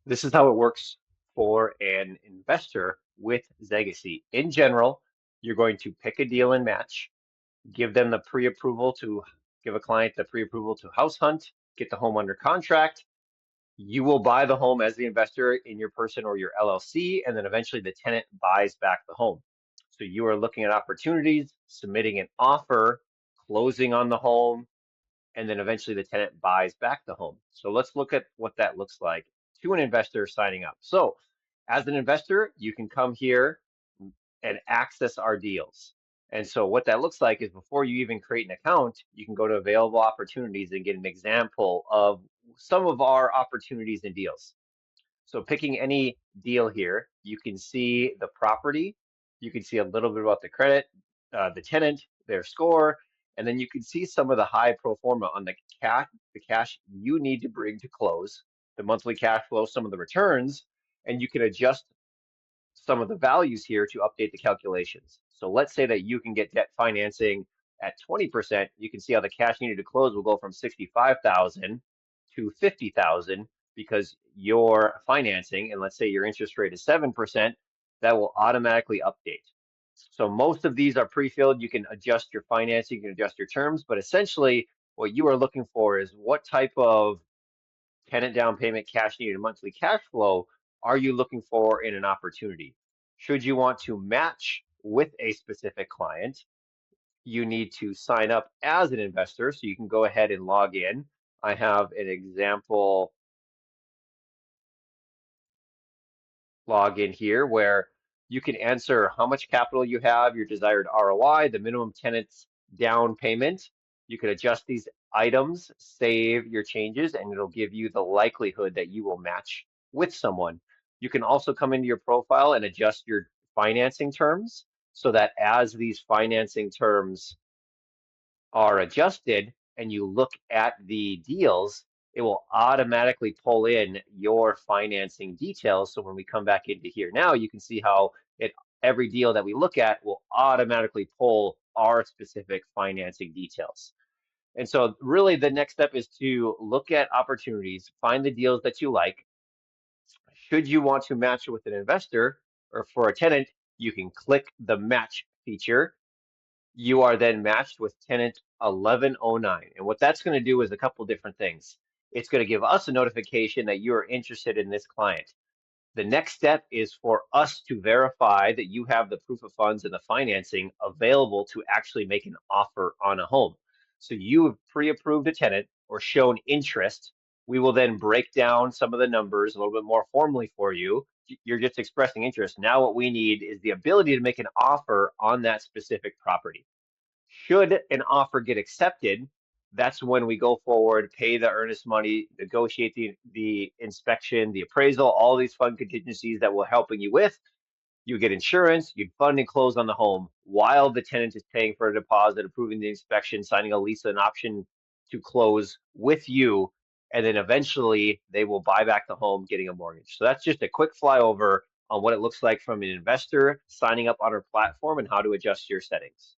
This is how it works for an investor with Zegacy. In general, you're going to pick a deal and match, give them the pre-approval to give a client the pre-approval to house hunt, get the home under contract. You will buy the home as the investor in your person or your LLC, and then eventually the tenant buys back the home. So you are looking at opportunities, submitting an offer, closing on the home, and then eventually the tenant buys back the home. So let's look at what that looks like to an investor signing up. So as an investor, you can come here and access our deals. And so what that looks like is before you even create an account, you can go to available opportunities and get an example of some of our opportunities and deals. So picking any deal here, you can see the property, you can see a little bit about the credit, the tenant, their score, and then you can see some of the high pro forma on the cash you need to bring to close, the monthly cash flow, some of the returns, and you can adjust some of the values here to update the calculations. So let's say that you can get debt financing at 20%. You can see how the cash needed to close will go from 65,000 to 50,000 because your financing, and let's say your interest rate is 7%, that will automatically update. So most of these are pre-filled. You can adjust your financing, you can adjust your terms, but essentially what you are looking for is what type of tenant down payment, cash needed, monthly cash flow are you looking for in an opportunity? Should you want to match with a specific client, you need to sign up as an investor. So you can go ahead and log in. I have an example login here where you can answer how much capital you have, your desired ROI, the minimum tenant's down payment. You can adjust these items, save your changes, and it'll give you the likelihood that you will match with someone. You can also come into your profile and adjust your financing terms so that as these financing terms are adjusted and you look at the deals, it will automatically pull in your financing details. So when we come back into here now, you can see how every deal that we look at will automatically pull our specific financing details. And so really the next step is to look at opportunities, find the deals that you like. Should you want to match with an investor or for a tenant, you can click the match feature. You are then matched with tenant 1109. And what that's going to do is a couple different things. It's going to give us a notification that you are interested in this client. The next step is for us to verify that you have the proof of funds and the financing available to actually make an offer on a home. So you have pre-approved a tenant or shown interest. We will then break down some of the numbers a little bit more formally for you. You're just expressing interest. Now what we need is the ability to make an offer on that specific property. Should an offer get accepted, that's when we go forward, pay the earnest money, negotiate the inspection, the appraisal, all these fun contingencies that we're helping you with. You get insurance, you fund and close on the home while the tenant is paying for a deposit, approving the inspection, signing a lease, an option to close with you. And then eventually they will buy back the home, getting a mortgage. So that's just a quick flyover on what it looks like from an investor signing up on our platform and how to adjust your settings.